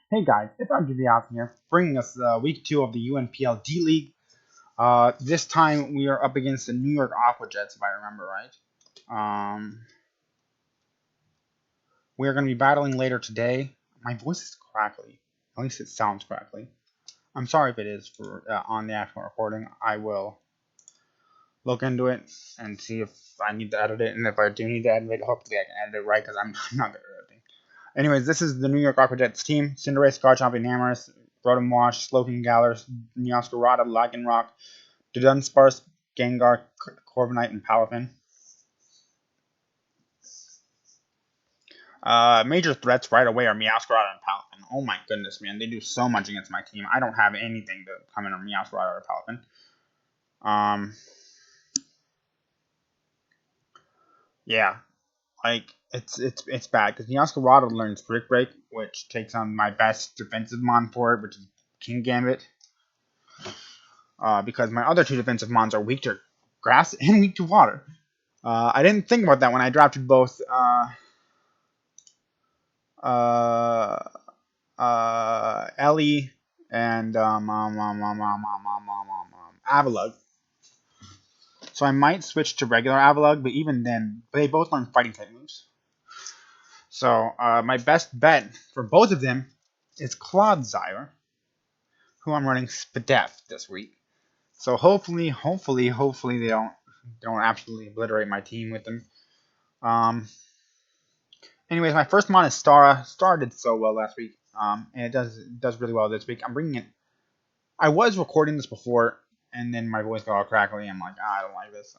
Hey guys, it's RGB here, bringing us week 2 of the UNPL D League. This time we are up against the New York Aqua Jets, if I remember right. We are going to be battling later today. My voice is crackly. At least it sounds crackly. I'm sorry if it is for on the actual recording. I will look into it and see if I need to edit it, and if I do need to edit it, hopefully I can edit it right because I'm not good at editing. Anyways, this is the New York Aqua Jets team. Cinderace, Garchomp, Enamoris, Rotom Wash, Slowking Gallers, Neoscarada, Lycanroc, Dudunsparce, Gengar, Corviknight, and Palafin. Major threats right away are Meowscarada and Palafin. Oh my goodness, man. They do so much against my team. I don't have anything to come in on Meowscarada or Palafin. Yeah. Like, it's bad, because Meowscarada learns Brick Break, which takes on my best defensive mon for it, which is King Gambit. Because my other two defensive mons are weak to grass and weak to water. I didn't think about that when I drafted both Ellie and Avalug. So I might switch to regular Avalug, but even then, they both learn fighting type moves. So my best bet for both of them is Clodsire, who I'm running Spadef this week. So hopefully they don't absolutely obliterate my team with them. Anyways, my first mon is Stara. Stara did so well last week, and it does really well this week. I'm bringing it. I was recording this before, and then my voice got all crackly. I'm like, I don't like this.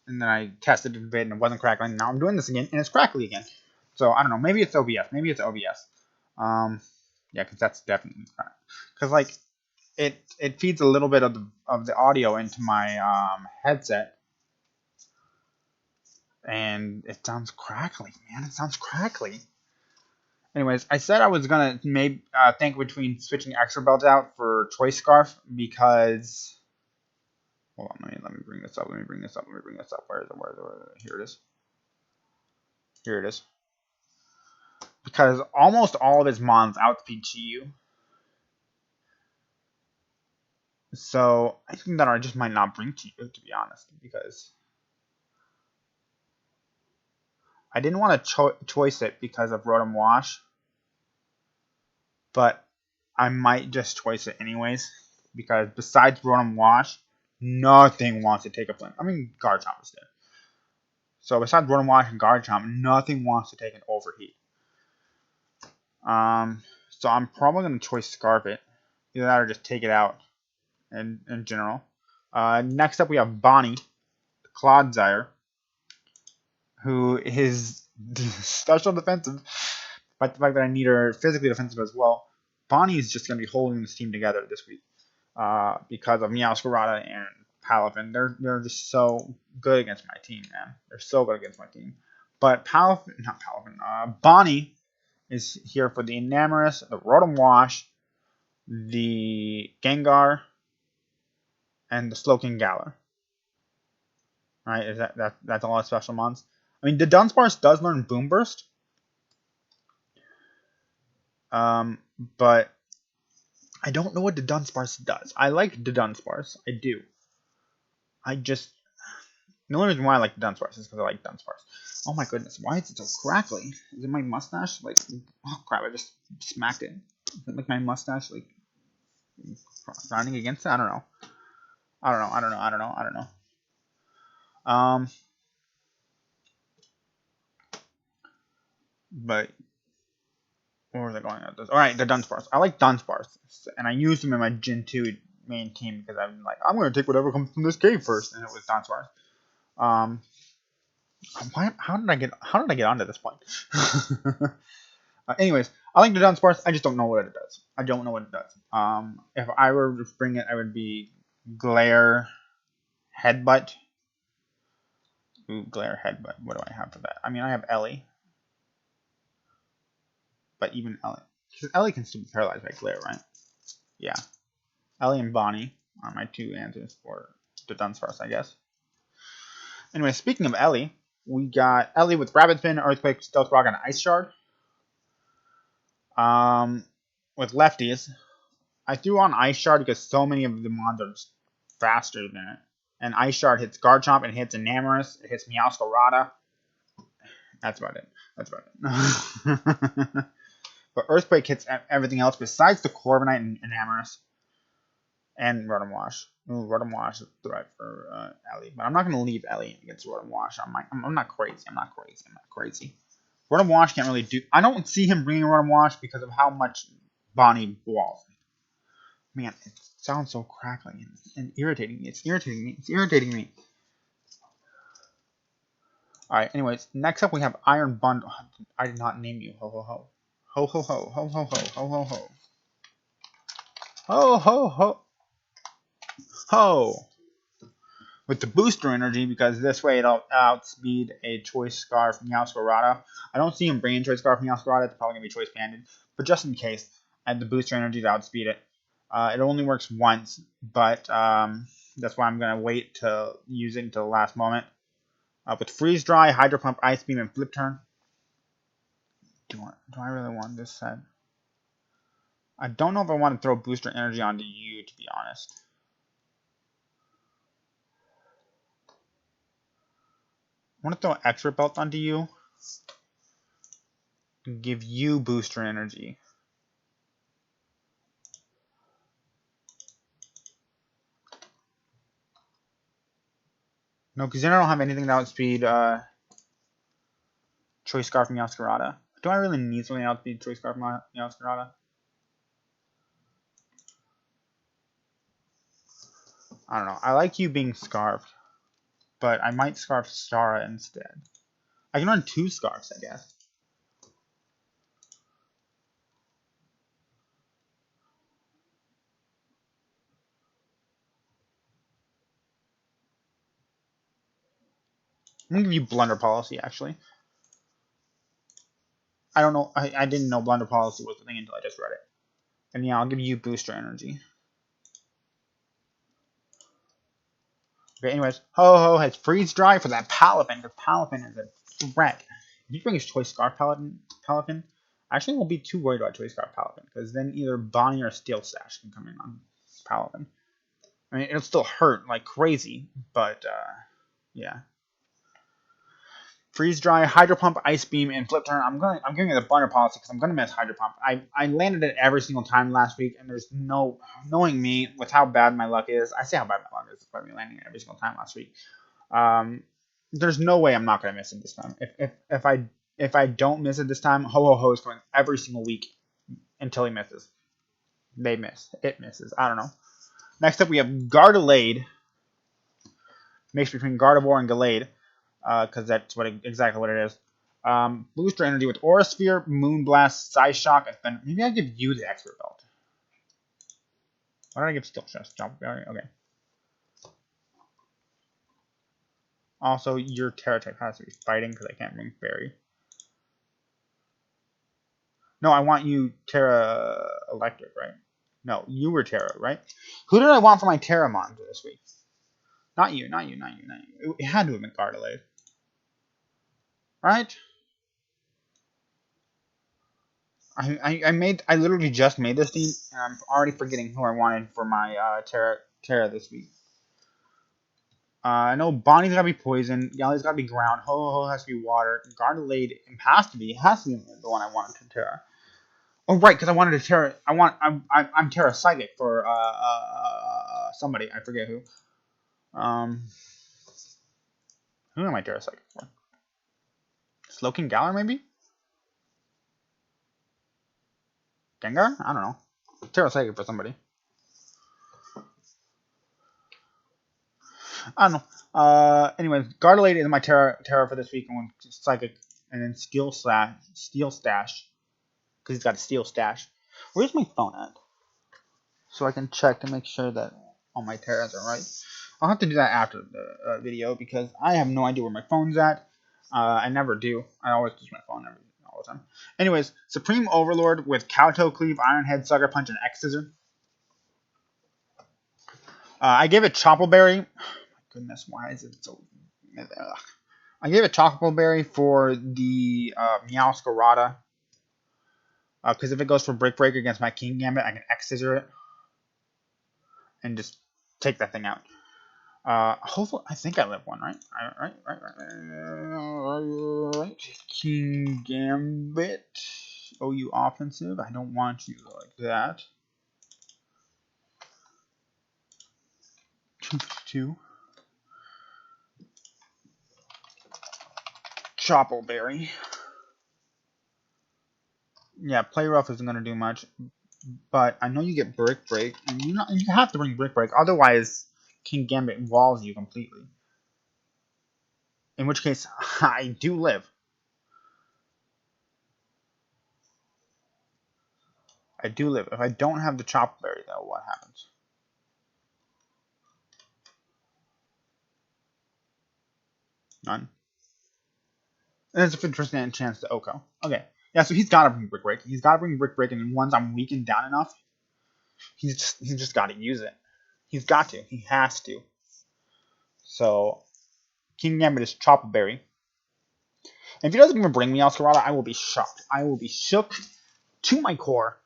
And then I tested it a bit, and it wasn't crackling. Now I'm doing this again, and it's crackly again. So I don't know. Maybe it's OBS. Maybe it's OBS. Yeah, because that's definitely because like it feeds a little bit of the audio into my headset, and it sounds crackly, man. It sounds crackly. Anyways, I said I was gonna maybe think between switching Extra Belt out for Choice Scarf because. Hold on, let me bring this up. Let me bring this up. Where is it? Here it is. Here it is. Because almost all of his mons outspeed Chi-Yu. So I think that I just might not bring Chi-Yu, to be honest, because I didn't want to choice it because of Rotom Wash, but I might just choice it anyways, because besides Rotom Wash, nothing wants to take a flame. I mean, Garchomp is there. So besides Rotom Wash and Garchomp, nothing wants to take an overheat. So I'm probably going to choice Scarf it. Either that or just take it out in general. Next up we have Bonnie, Clodsire, who is special defensive, but the fact that I need her physically defensive as well. Bonnie is just going to be holding this team together this week because of Meowscarada and Palafin. They're just so good against my team, man. They're so good against my team. But Bonnie is here for the Enamoris, the Rotom Wash, the Gengar, and the Slowking Galar. Right? Is that's all the special mons? I mean, the Dunsparce does learn Boom Burst. But I don't know what the Dunsparce does. I like the Dunsparce. I do. I just the only reason why I like the Dunsparce is because I like Dunsparce. Oh my goodness, why is it so crackly? Is it my mustache? Like, oh crap, I just smacked it. Is it like my mustache, like, grinding against it? I don't know. I don't know. But where was I going at this? Alright, the Dunsparce. I like Dunsparce, and I used them in my Gen 2 main team because I'm like, I'm going to take whatever comes from this cave first, and it was Dunsparce. How did I get onto this point? Anyways, I like the Dunsparce. I just don't know what it does. I don't know what it does. If I were to bring it, I would be Glare, Headbutt. Ooh, Glare, Headbutt. What do I have for that? I mean, I have Ellie, but even Ellie can still be paralyzed by Glare, right? Yeah, Ellie and Bonnie are my two answers for the Dunsparce, I guess. Anyway, speaking of Ellie, we got Ellie with Rapid Spin, Earthquake, Stealth Rock, and Ice Shard. with lefties. I threw on Ice Shard because so many of the mons are just faster than it. And Ice Shard hits Garchomp and hits Enamorus. It hits Meowscarada. That's about it. That's about it. But Earthquake hits everything else besides the Corviknight and Enamorus. And Rotom Wash. Ooh, Rotom Wash is a threat for Ellie. But I'm not going to leave Ellie against Rotom Wash. I'm not crazy. I'm not crazy. I'm not crazy. Rotom Wash can't really do... I don't see him bringing Rotom Wash because of how much Bonnie walls. Man, it sounds so crackly and irritating me. It's irritating me. It's irritating me. Alright, anyways, next up we have Iron Bundle. I did not name you. Ho ho ho. Ho ho ho. Ho ho ho. Ho ho ho. Ho ho ho. Ho. With the booster energy, because this way it'll outspeed a Choice Scarf Meowscarada. I don't see him bringing Choice Scarf Meowscarada. It's probably going to be Choice Banded. But just in case, I have the booster energy to outspeed it. It only works once, but that's why I'm going to wait to use it until the last moment. With Freeze Dry, Hydro Pump, Ice Beam, and Flip Turn. Do I really want this set? I don't know if I want to throw booster energy onto you, to be honest. I want to throw Extra Belt onto you. And give you booster energy. No, because then I don't have anything that outspeed Choice Scarf Meowscarada. Do I really need something to outspeed Choice Scarf Meowscarada? I don't know. I like you being Scarfed, but I might Scarf Stara instead. I can run 2 Scarfs, I guess. I'm going to give you Blunder Policy, actually. I don't know. I didn't know Blunder Policy was the thing until I just read it. And yeah, I'll give you Booster Energy. Okay, anyways. Ho-Ho has Freeze Dry for that Palafin, because Palafin is a threat. If you bring his Choice Scarf Palafin, I actually won't be too worried about Choice Scarf Palafin, because then either Bonnie or Steel Sash can come in on Palafin. I mean, it'll still hurt like crazy, but yeah. Freeze Dry, Hydro Pump, Ice Beam, and Flip Turn. I'm giving it a Blunder Policy because I'm gonna miss Hydro Pump. I landed it every single time last week, and there's no knowing me with how bad my luck is. I say how bad my luck is by me landing it every single time last week. There's no way I'm not gonna miss it this time. If I don't miss it this time, Ho Ho Ho is going every single week until he misses. They miss. It misses. I don't know. Next up, we have Gardelade. Mixed between Gardevoir and Gallade. Because that's exactly what it is. Booster Energy with Aura Sphere, Moonblast, Psyshock, and then maybe I give you the Expert Belt. Why did I give Steel Chest? Jump Berry? Okay. Also, your Terra type has to be fighting because I can't bring Fairy. No, I want you Terra Electric, right? No, you were Terra, right? Who did I want for my Terramon this week? Not you, not you, not you, not you. It had to have been Gardelade. Right? I literally just made this team, and I'm already forgetting who I wanted for my Terra this week. I know Bonnie's gotta be poison, Gally's gotta be ground, Ho-Ho has to be water, Gardelade has to be the one I wanted to Terra. Oh right, because I wanted to Terra. I'm Terra Psychic for somebody, I forget who. Who am I Terra Psychic for? Slowking Galar maybe? Gengar? I don't know. Terra Psychic for somebody. I don't know. Anyways, Gardelade is my Terra for this week. I'm going to Psychic and then Steel Stash. Because he's got a Steel Stash. Where's my phone at? So I can check to make sure that all my Terras are right. I'll have to do that after the video because I have no idea where my phone's at. I never do. I always use my phone all the time. Anyways, Supreme Overlord with Kowtow Cleave, Iron Head, Sucker Punch, and X Scissor. I gave it Choppleberry. Goodness, why is it so... Ugh. I gave it Chocobo Berry for the Meowscarada. Because if it goes for Brick Break against my King Gambit, I can X Scissor it and just take that thing out. Hopefully, I think I live one, right? Right. King Gambit. OU offensive. I don't want you like that. 252. Choppleberry. Yeah, play rough isn't gonna do much, but I know you get Brick Break, and you have to bring Brick Break, otherwise King Gambit walls you completely. In which case, I do live. I do live. If I don't have the Choppleberry, though, what happens? None. There's a 50% chance to Oko. Okay. Yeah, so he's got to bring Brick Break. He's got to bring Brick Break, and once I'm weakened down enough, he's just got to use it. He's got to. He has to. So, King Gambit is Choppleberry. And if he doesn't even bring me Oscarada, I will be shocked. I will be shook to my core.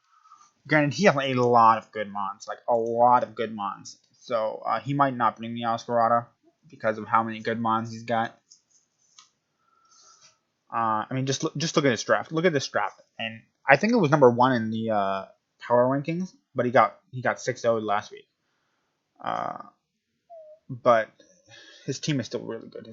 Granted, he has a lot of good mons. Like, a lot of good mons. So, he might not bring me Oscarada because of how many good mons he's got. I mean, just look at this draft. Look at this draft, and I think it was number 1 in the power rankings, but he got 6-0'd last week. But his team is still really good.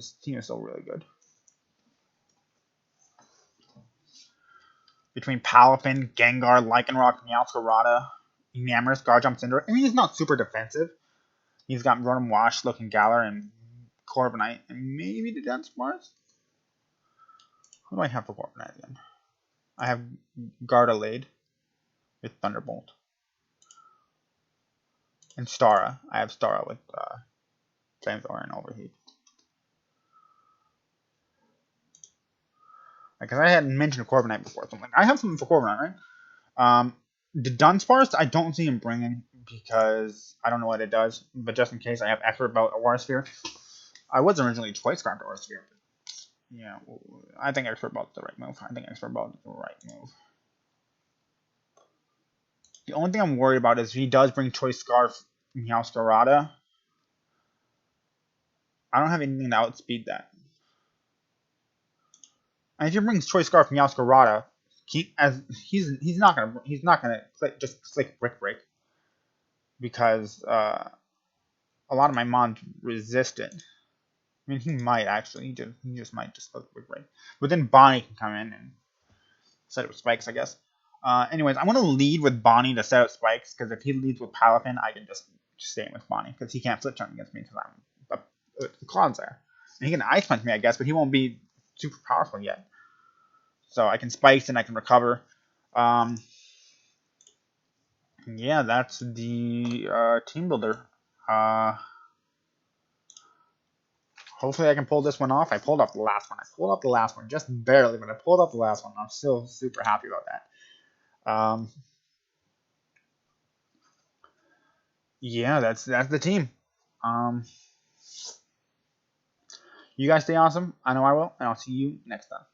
Between Palafin, Gengar, Lycanroc, Meowscarada, Enamorous, Garchomp, Cinder. I mean, he's not super defensive. He's got Rotom Wash, Looking Galar, and Corviknight, and maybe the Dunsparce. Who do I have for Corviknight again? I have Gardelade with Thunderbolt. And Stara. I have Stara with Flamethrower and Overheat. Because I hadn't mentioned Corviknight before, so I'm like, I have something for Corviknight, right? The Dunsparce, I don't see him bringing because I don't know what it does, but just in case, I have Expert Belt Aura Sphere. I was originally Choice Scarf Aura Sphere, but yeah, I think Expert Belt is the right move. The only thing I'm worried about is if he does bring Choice Scarf Meowscarada, I don't have anything to outspeed that. And if he brings Choice Scarf Meowscarada, he's not gonna just click Brick Break because a lot of my mons resist it. I mean, he might actually. He just might just click Brick Break. But then Bonnie can come in and set up spikes, I guess. Anyways, I want to lead with Bonnie to set up spikes because if he leads with Palafin, I can just stay with Bonnie because he can't flip turn against me because I'm the Cloud's there. And he can Ice Punch me, I guess, but he won't be super powerful yet. So I can spikes and I can recover. Yeah, that's the team builder. Hopefully I can pull this one off. I pulled off the last one. Just barely, but I pulled off the last one. I'm still super happy about that. Yeah, that's the team. You guys stay awesome. I know I will, and I'll see you next time.